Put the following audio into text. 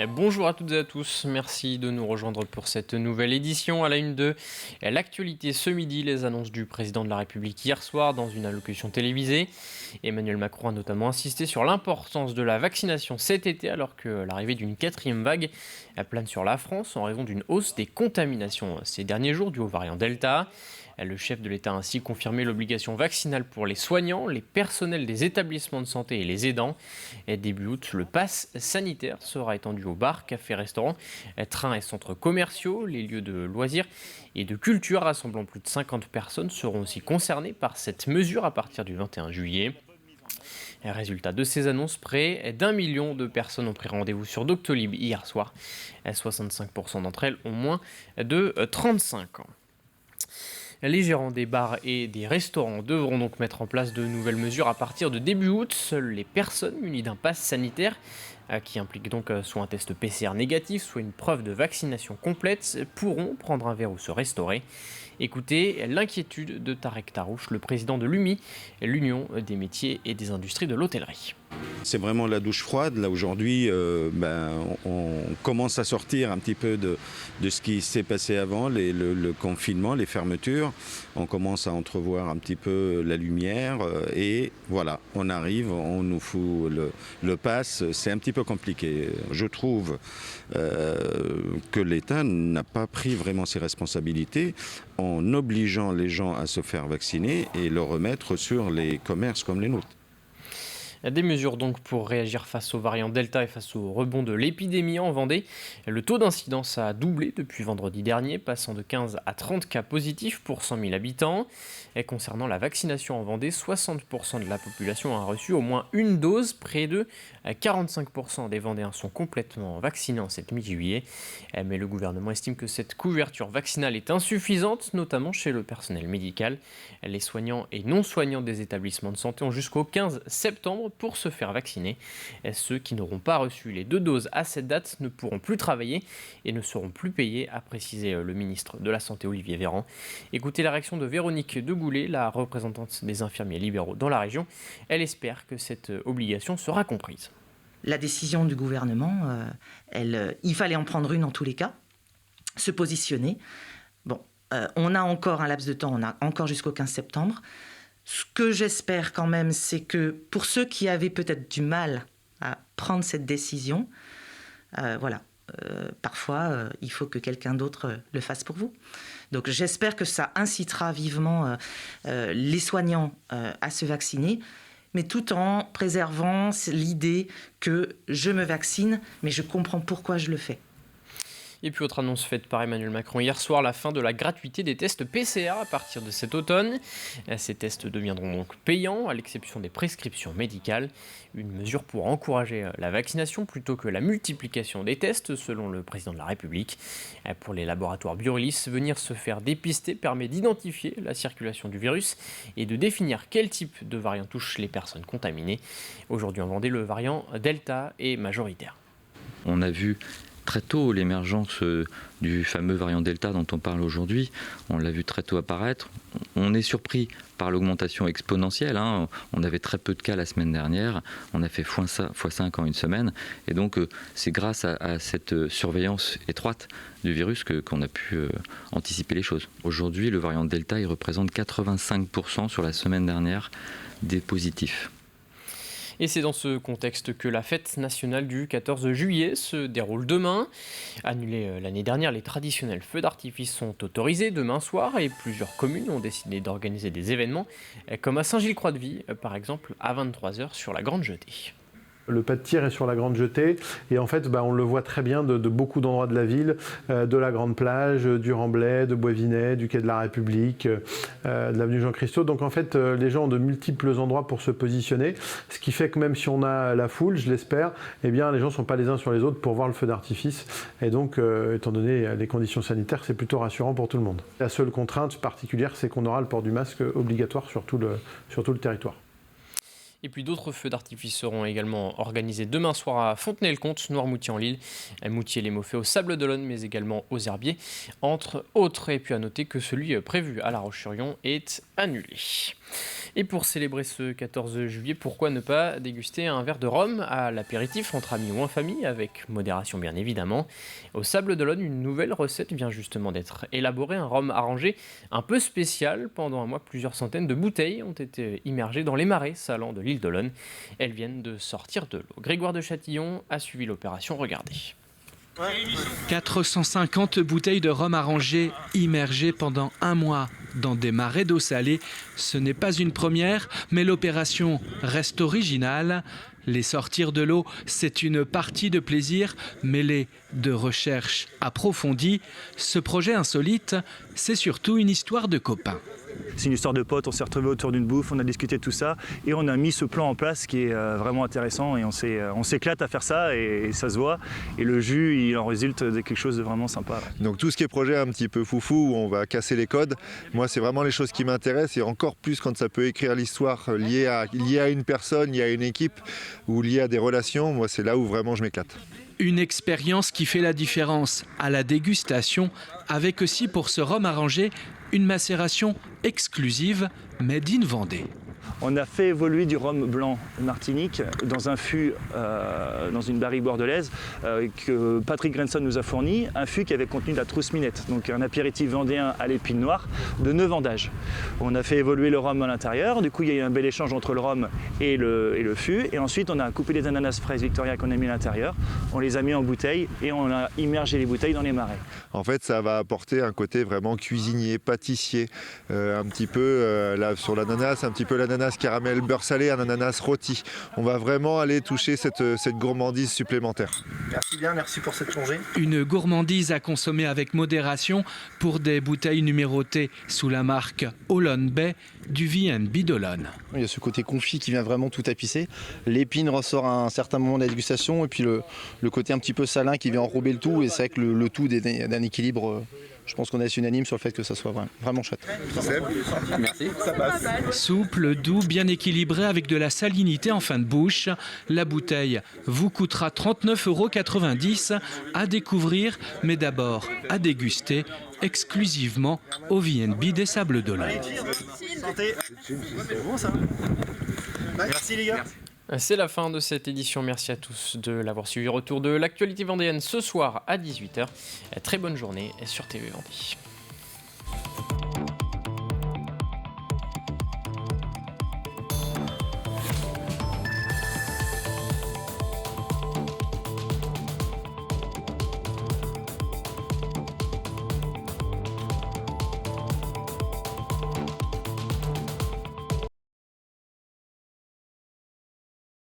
Bonjour à toutes et à tous, merci de nous rejoindre pour cette nouvelle édition. À la une de l'actualité ce midi, les annonces du président de la République hier soir dans une allocution télévisée. Emmanuel Macron a notamment insisté sur l'importance de la vaccination cet été alors que l'arrivée d'une quatrième vague plane sur la France en raison d'une hausse des contaminations ces derniers jours due au variant Delta. Le chef de l'État a ainsi confirmé l'obligation vaccinale pour les soignants, les personnels des établissements de santé et les aidants. Et début août, le pass sanitaire sera étendu aux bars, cafés, restaurants, trains et centres commerciaux. Les lieux de loisirs et de culture rassemblant plus de 50 personnes seront aussi concernés par cette mesure à partir du 21 juillet. Résultat de ces annonces, près d'1 million de personnes ont pris rendez-vous sur Doctolib hier soir. 65% d'entre elles ont moins de 35 ans. Les gérants des bars et des restaurants devront donc mettre en place de nouvelles mesures à partir de début août. Seules les personnes munies d'un pass sanitaire, qui implique donc soit un test PCR négatif, soit une preuve de vaccination complète, pourront prendre un verre ou se restaurer. Écoutez l'inquiétude de Tarek Tarouche, le président de l'UMI, l'Union des métiers et des industries de l'hôtellerie. C'est vraiment la douche froide. Là aujourd'hui, on commence à sortir un petit peu de ce qui s'est passé avant, le confinement, les fermetures. On commence à entrevoir un petit peu la lumière et voilà, on arrive, on nous fout le pass. C'est un petit peu compliqué. Je trouve que l'État n'a pas pris vraiment ses responsabilités en obligeant les gens à se faire vacciner et le remettre sur les commerces comme les nôtres. Des mesures donc pour réagir face au variant Delta et face au rebond de l'épidémie en Vendée. Le taux d'incidence a doublé depuis vendredi dernier, passant de 15 à 30 cas positifs pour 100 000 habitants. Et concernant la vaccination en Vendée, 60% de la population a reçu au moins une dose. Près de 45% des Vendéens sont complètement vaccinés en cette mi-juillet. Mais le gouvernement estime que cette couverture vaccinale est insuffisante, notamment chez le personnel médical. Les soignants et non-soignants des établissements de santé ont jusqu'au 15 septembre pour se faire vacciner. Ceux qui n'auront pas reçu les 2 doses à cette date ne pourront plus travailler et ne seront plus payés, a précisé le ministre de la Santé Olivier Véran. Écoutez la réaction de Véronique Degoulet, la représentante des infirmiers libéraux dans la région. Elle espère que cette obligation sera comprise. La décision du gouvernement, il fallait en prendre une en tous les cas, se positionner. Bon, on a encore un laps de temps, on a encore jusqu'au 15 septembre. Ce que j'espère quand même, c'est que pour ceux qui avaient peut-être du mal à prendre cette décision, parfois il faut que quelqu'un d'autre le fasse pour vous. Donc j'espère que ça incitera vivement les soignants à se vacciner, mais tout en préservant l'idée que je me vaccine, mais je comprends pourquoi je le fais. Et puis autre annonce faite par Emmanuel Macron hier soir, la fin de la gratuité des tests PCR à partir de cet automne. Ces tests deviendront donc payants, à l'exception des prescriptions médicales. Une mesure pour encourager la vaccination plutôt que la multiplication des tests, selon le président de la République. Pour les laboratoires Biorelis, venir se faire dépister permet d'identifier la circulation du virus et de définir quel type de variant touche les personnes contaminées. Aujourd'hui en Vendée, le variant Delta est majoritaire. On a vu très tôt l'émergence du fameux variant Delta dont on parle aujourd'hui. On l'a vu très tôt apparaître. On est surpris par l'augmentation exponentielle. On avait très peu de cas la semaine dernière. On a fait x5 en une semaine. Et donc, c'est grâce à cette surveillance étroite du virus qu'on a pu anticiper les choses. Aujourd'hui, le variant Delta, il représente 85% sur la semaine dernière des positifs. Et c'est dans ce contexte que la fête nationale du 14 juillet se déroule demain. Annulés l'année dernière, les traditionnels feux d'artifice sont autorisés demain soir et plusieurs communes ont décidé d'organiser des événements, comme à Saint-Gilles-Croix-de-Vie, par exemple, à 23h sur la Grande Jetée. Le pas de tir est sur la Grande Jetée et en fait on le voit très bien de beaucoup d'endroits de la ville, de la Grande Plage, du Remblai, de Boisvinais, du Quai de la République, de l'avenue Jean-Christophe. Donc en fait les gens ont de multiples endroits pour se positionner, ce qui fait que même si on a la foule, je l'espère, eh bien les gens ne sont pas les uns sur les autres pour voir le feu d'artifice et donc étant donné les conditions sanitaires, c'est plutôt rassurant pour tout le monde. La seule contrainte particulière, c'est qu'on aura le port du masque obligatoire sur tout le territoire. Et puis d'autres feux d'artifice seront également organisés demain soir à Fontenay-le-Comte, Noirmoutier-en-l'Île, Moutier-les-Mauffais au Sable-d'Olonne, mais également aux Herbiers, entre autres. Et puis à noter que celui prévu à La Roche-sur-Yon est annulé. Et pour célébrer ce 14 juillet, pourquoi ne pas déguster un verre de rhum à l'apéritif entre amis ou en famille, avec modération bien évidemment. Au Sable d'Olonne, une nouvelle recette vient justement d'être élaborée, un rhum arrangé un peu spécial. Pendant un mois, plusieurs centaines de bouteilles ont été immergées dans les marais salants de l'île d'Olonne. Elles viennent de sortir de l'eau. Grégoire de Châtillon a suivi l'opération, regardez. 450 bouteilles de rhum arrangé immergées pendant un mois dans des marais d'eau salée. Ce n'est pas une première, mais l'opération reste originale. Les sortir de l'eau, c'est une partie de plaisir mêlée de recherche approfondie. Ce projet insolite, c'est surtout une histoire de copains. C'est une histoire de potes, on s'est retrouvés autour d'une bouffe, on a discuté de tout ça et on a mis ce plan en place qui est vraiment intéressant et on s'éclate à faire ça et ça se voit. Et le jus, il en résulte de quelque chose de vraiment sympa. Donc tout ce qui est projet un petit peu foufou, où on va casser les codes, moi c'est vraiment les choses qui m'intéressent et encore plus quand ça peut écrire l'histoire liée à une personne, liée à une équipe ou liée à des relations, moi c'est là où vraiment je m'éclate. Une expérience qui fait la différence à la dégustation, avec aussi pour ce rhum arrangé une macération exclusive made in Vendée. On a fait évoluer du rhum blanc Martinique dans un fût, dans une barrique bordelaise que Patrick Grenson nous a fourni, un fût qui avait contenu de la trousse minette, donc un apéritif vendéen à l'épine noire de 9 ans d'âge. On a fait évoluer le rhum à l'intérieur, du coup il y a eu un bel échange entre le rhum et le fût, et ensuite on a coupé les ananas fraises Victoria qu'on a mis à l'intérieur, on les a mis en bouteille et on a immergé les bouteilles dans les marais. En fait ça va apporter un côté vraiment cuisinier, pâtissier, un petit peu là sur l'ananas, un petit peu l'ananas caramel beurre salé, un ananas rôti. On va vraiment aller toucher cette gourmandise supplémentaire. Merci bien, merci pour cette plongée. Une gourmandise à consommer avec modération pour des bouteilles numérotées sous la marque Olonne Bay du V&B d'Olonne. Il y a ce côté confit qui vient vraiment tout tapisser. L'épine ressort à un certain moment de la dégustation et puis le côté un petit peu salin qui vient enrober le tout, et c'est vrai que le tout d'un équilibre. Je pense qu'on est unanime sur le fait que ça soit vraiment chouette. Merci. Ça passe. Souple, doux, bien équilibré avec de la salinité en fin de bouche. La bouteille vous coûtera 39,90 € à découvrir, mais d'abord à déguster exclusivement au V&B des Sables d'Olonne. Santé. C'est bon ça. Merci les gars. C'est la fin de cette édition. Merci à tous de l'avoir suivi. Retour de l'actualité vendéenne ce soir à 18h. Très bonne journée sur TV Vendée.